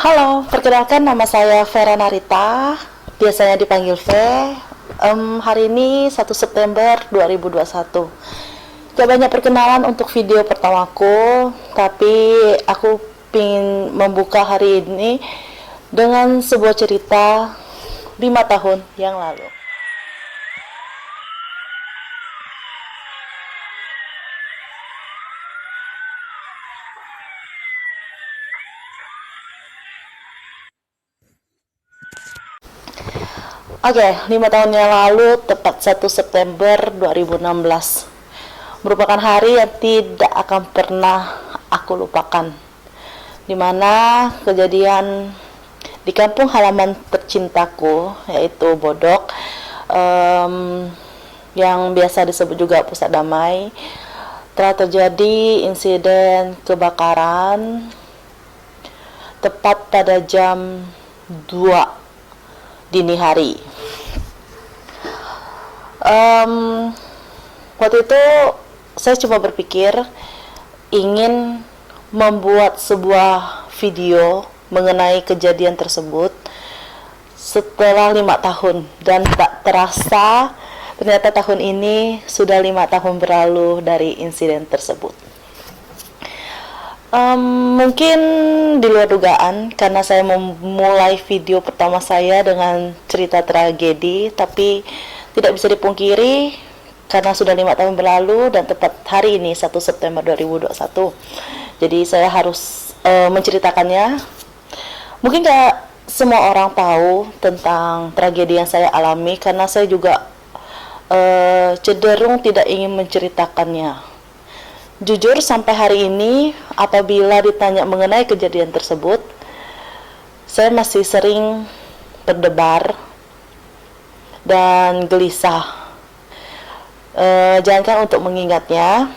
Halo, perkenalkan nama saya Vera Narita, biasanya dipanggil V. Hari ini 1 September 2021. Gak banyak perkenalan untuk video pertamaku, tapi aku ingin membuka hari ini dengan sebuah cerita 5 tahun yang lalu. Oke, 5 tahun yang lalu, tepat 1 September 2016, merupakan hari yang tidak akan pernah aku lupakan, dimana kejadian di kampung halaman tercintaku, yaitu Bodok, yang biasa disebut juga Pusat Damai, telah terjadi insiden kebakaran tepat pada jam 2 dini hari. Waktu itu saya coba berpikir ingin membuat sebuah video mengenai kejadian tersebut setelah 5 tahun, dan tak terasa ternyata tahun ini sudah 5 tahun berlalu dari insiden tersebut. Mungkin di luar dugaan karena saya memulai video pertama saya dengan cerita tragedi, tapi tidak bisa dipungkiri karena sudah 5 tahun berlalu dan tepat hari ini 1 September 2021. Jadi saya harus menceritakannya. Mungkin gak semua orang tahu tentang tragedi yang saya alami karena saya juga cenderung tidak ingin menceritakannya. Jujur sampai hari ini apabila ditanya mengenai kejadian tersebut, saya masih sering berdebar dan gelisah. Jangankan untuk mengingatnya,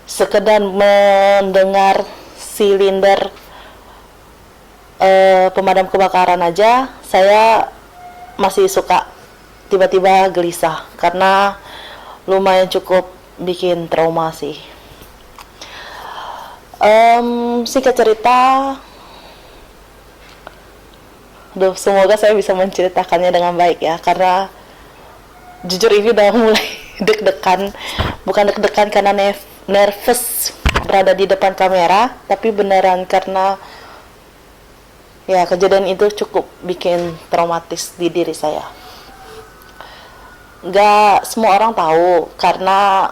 sekedar mendengar silinder pemadam kebakaran aja, saya masih suka tiba-tiba gelisah karena lumayan cukup bikin trauma sih. Singkat cerita, semoga saya bisa menceritakannya dengan baik ya, karena jujur ini udah mulai deg-degan. Bukan deg-degan karena nervous berada di depan kamera, tapi beneran karena ya kejadian itu cukup bikin traumatis di diri saya. Gak semua orang tahu karena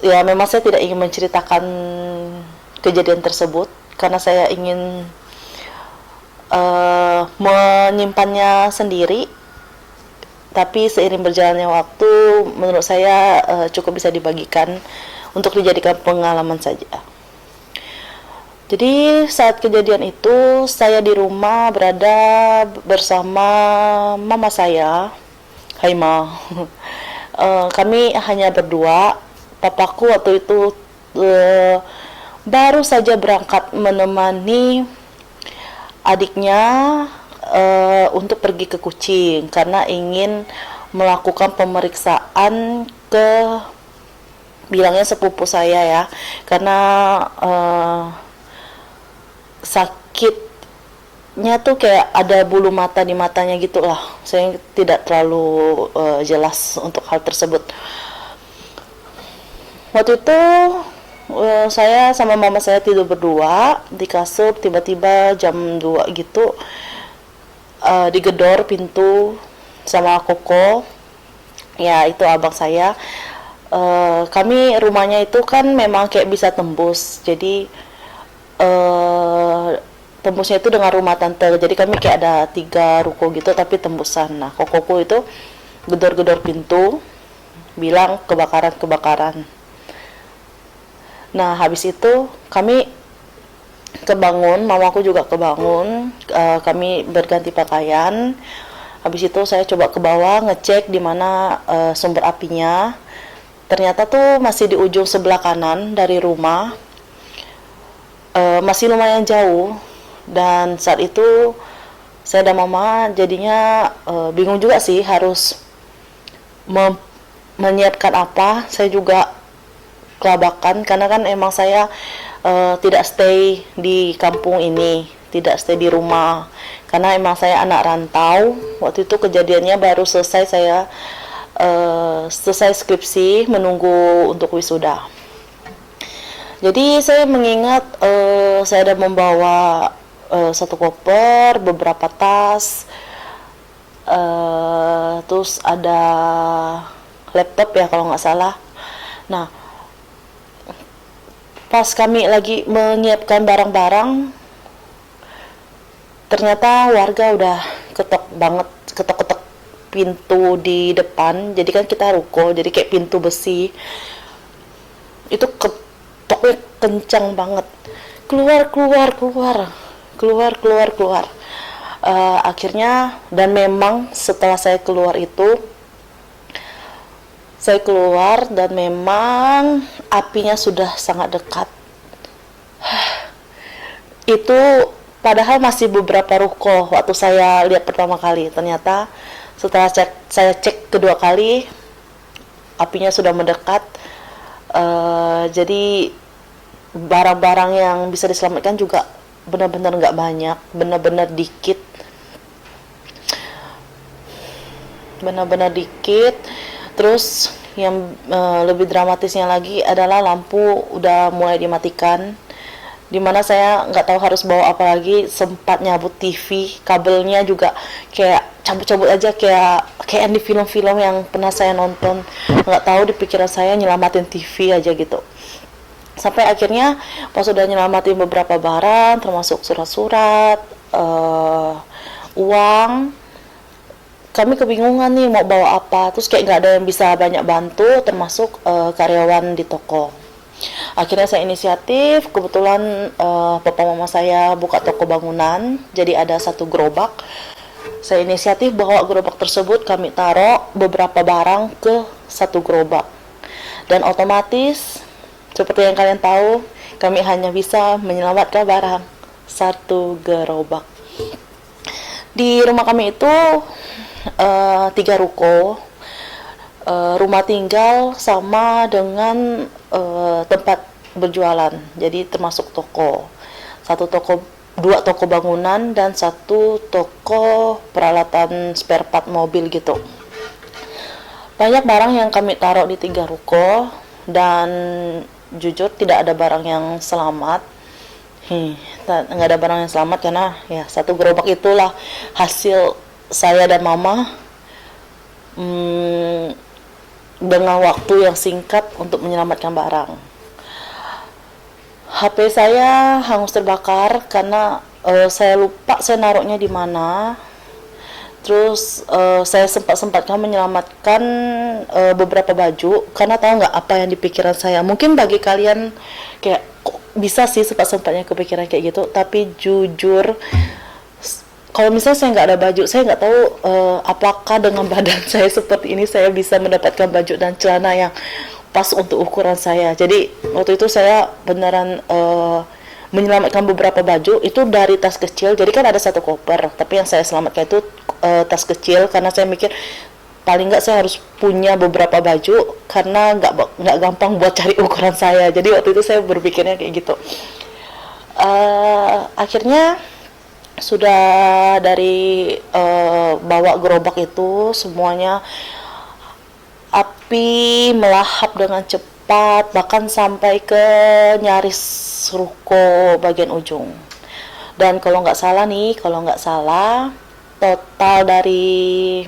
ya memang saya tidak ingin menceritakan kejadian tersebut karena saya ingin menyimpannya sendiri, tapi seiring berjalannya waktu menurut saya cukup bisa dibagikan untuk dijadikan pengalaman saja. Jadi saat kejadian itu saya di rumah berada bersama mama saya. Hai Ma. Kami hanya berdua. Papaku waktu itu baru saja berangkat menemani adiknya untuk pergi ke Kucing karena ingin melakukan pemeriksaan ke, bilangnya sepupu saya ya, karena sakitnya tuh kayak ada bulu mata di matanya gitu lah. Saya tidak terlalu jelas untuk hal tersebut. Waktu itu saya sama mama saya tidur berdua di kasur, tiba-tiba jam 2 gitu digedor pintu sama Koko, ya itu abang saya. Kami rumahnya itu kan memang kayak bisa tembus, jadi tembusnya itu dengan rumah tante, jadi kami kayak ada 3 ruko gitu tapi tembusan. Nah Kokoku itu gedor-gedor pintu bilang kebakaran. Nah habis itu kami kebangun, mamaku juga kebangun, kami berganti pakaian. Habis itu saya coba ke bawah ngecek di mana sumber apinya. Ternyata tuh masih di ujung sebelah kanan dari rumah, masih lumayan jauh. Dan saat itu saya dan mama jadinya bingung juga sih harus menyiapkan apa. Saya juga kelabakan karena kan emang saya tidak stay di kampung ini, tidak stay di rumah, karena emang saya anak rantau. Waktu itu kejadiannya baru selesai, saya selesai skripsi, menunggu untuk wisuda. Jadi saya mengingat saya ada membawa satu koper, beberapa tas, terus ada laptop ya kalau nggak salah. Nah, pas kami lagi menyiapkan barang-barang, ternyata warga udah ketok-ketok pintu di depan. Jadi kan kita ruko, jadi kayak pintu besi. Itu ketoknya kencang banget. Keluar. Akhirnya, dan memang setelah saya keluar dan memang apinya sudah sangat dekat. Itu padahal masih beberapa ruko waktu saya lihat pertama kali. Ternyata setelah saya cek kedua kali, apinya sudah mendekat. Jadi barang-barang yang bisa diselamatkan juga benar-benar nggak banyak, benar-benar dikit. Terus yang lebih dramatisnya lagi adalah lampu udah mulai dimatikan, dimana saya nggak tahu harus bawa apa lagi. Sempat nyabut TV, kabelnya juga kayak cabut-cabut aja, kayak di film-film yang pernah saya nonton. Nggak tahu, di pikiran saya nyelamatin TV aja gitu. Sampai akhirnya pas sudah nyelamatin beberapa barang, termasuk surat-surat, uang, kami kebingungan nih mau bawa apa. Terus kayak nggak ada yang bisa banyak bantu, termasuk karyawan di toko. Akhirnya saya inisiatif, kebetulan papa mama saya buka toko bangunan, jadi ada satu gerobak. Saya inisiatif bawa gerobak tersebut, kami taruh beberapa barang ke satu gerobak. Dan otomatis, seperti yang kalian tahu, kami hanya bisa menyelamatkan barang satu gerobak. Di rumah kami itu 3 ruko, rumah tinggal sama dengan tempat berjualan. Jadi termasuk toko. 2 toko bangunan dan 1 toko peralatan spare part mobil gitu. Banyak barang yang kami taruh di 3 ruko, dan jujur tidak ada barang yang selamat. Nggak ada barang yang selamat karena ya satu gerobak itulah hasil saya dan mama dengan waktu yang singkat untuk menyelamatkan barang. HP saya hangus terbakar karena saya lupa saya naruhnya di mana. Terus saya sempat-sempatkan menyelamatkan beberapa baju, karena tahu nggak apa yang di pikiran saya. Mungkin bagi kalian kayak kok bisa sih sempat-sempatnya kepikiran kayak gitu, tapi jujur kalau misalnya saya nggak ada baju, saya nggak tahu apakah dengan badan saya seperti ini saya bisa mendapatkan baju dan celana yang pas untuk ukuran saya. Jadi waktu itu saya beneran menyelamatkan beberapa baju itu dari tas kecil. Jadi kan ada satu koper, tapi yang saya selamatkan itu tas kecil, karena saya mikir paling nggak saya harus punya beberapa baju, karena nggak gampang buat cari ukuran saya. Jadi waktu itu saya berpikirnya kayak gitu. Akhirnya sudah dari bawa gerobak itu semuanya, api melahap dengan cepat, bahkan sampai ke nyaris ruko bagian ujung. Dan kalau nggak salah total dari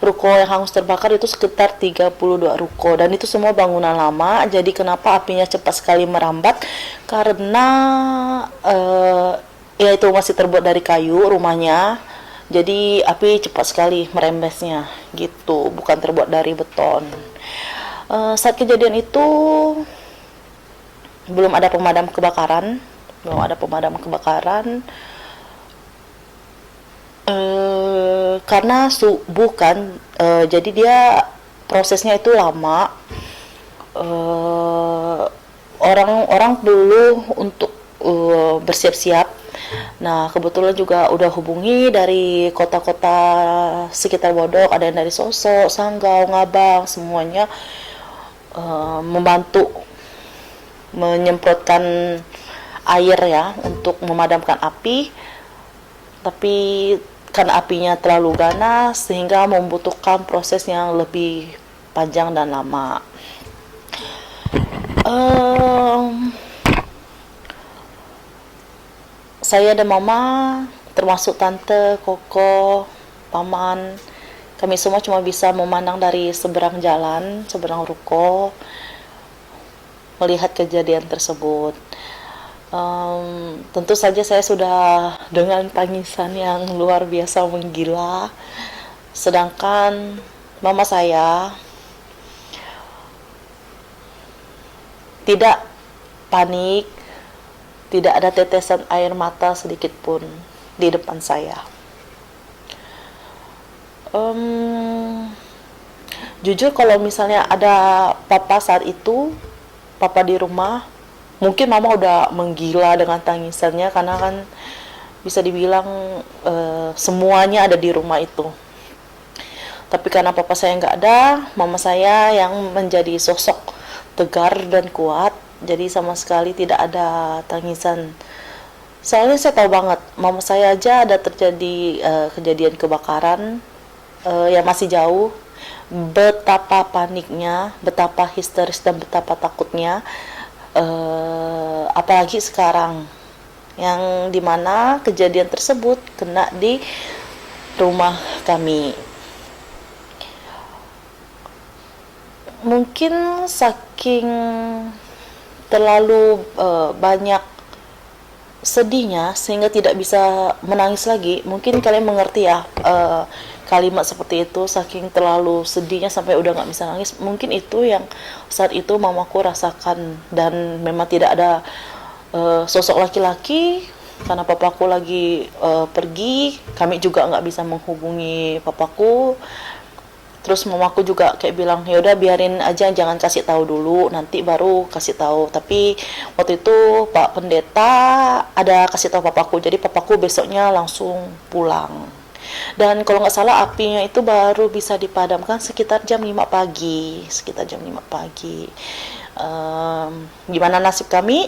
ruko yang hangus terbakar itu sekitar 32 ruko, dan itu semua bangunan lama. Jadi kenapa apinya cepat sekali merambat? Karena ya itu masih terbuat dari kayu rumahnya, jadi api cepat sekali merembesnya gitu, bukan terbuat dari beton. Saat kejadian itu belum ada pemadam kebakaran. Karena subuh kan, jadi dia prosesnya itu lama. Orang perlu untuk bersiap-siap. Nah, kebetulan juga udah hubungi dari kota-kota sekitar Bodok, ada yang dari Sosok, Sanggau, Ngabang, semuanya membantu menyemprotkan air ya untuk memadamkan api, tapi karena apinya terlalu ganas sehingga membutuhkan proses yang lebih panjang dan lama. Saya dan mama, termasuk tante, koko, paman, kami semua cuma bisa memandang dari seberang jalan, seberang ruko, melihat kejadian tersebut. Tentu saja saya sudah dengan tangisan yang luar biasa menggila, sedangkan mama saya tidak panik, tidak ada tetesan air mata sedikit pun di depan saya. Jujur kalau misalnya ada papa saat itu, papa di rumah, mungkin mama udah menggila dengan tangisannya, karena kan bisa dibilang semuanya ada di rumah itu. Tapi karena papa saya nggak ada, mama saya yang menjadi sosok tegar dan kuat, jadi sama sekali tidak ada tangisan. Soalnya saya tahu banget, mama saya aja ada terjadi kejadian kebakaran yang masih jauh, betapa paniknya, betapa histeris dan betapa takutnya, apalagi sekarang yang dimana kejadian tersebut kena di rumah kami. Mungkin saking terlalu banyak sedihnya sehingga tidak bisa menangis lagi. Mungkin kalian mengerti ya kalimat seperti itu, saking terlalu sedihnya sampai udah nggak bisa nangis. Mungkin itu yang saat itu mamaku rasakan, dan memang tidak ada sosok laki-laki karena papaku lagi pergi. Kami juga nggak bisa menghubungi papaku. Terus mamaku juga kayak bilang, ya udah biarin aja, jangan kasih tahu dulu, nanti baru kasih tahu. Tapi waktu itu Pak Pendeta ada kasih tahu papaku, jadi papaku besoknya langsung pulang. Dan kalau nggak salah apinya itu baru bisa dipadamkan sekitar jam 5 pagi, Gimana nasib kami?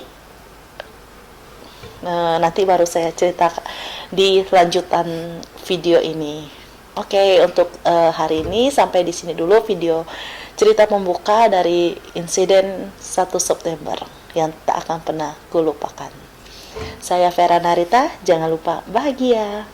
Nanti baru saya cerita di lanjutan video ini. Oke, untuk hari ini sampai di sini dulu video cerita pembuka dari insiden 1 September yang tak akan pernah kulupakan. Saya Vera Narita, jangan lupa bahagia.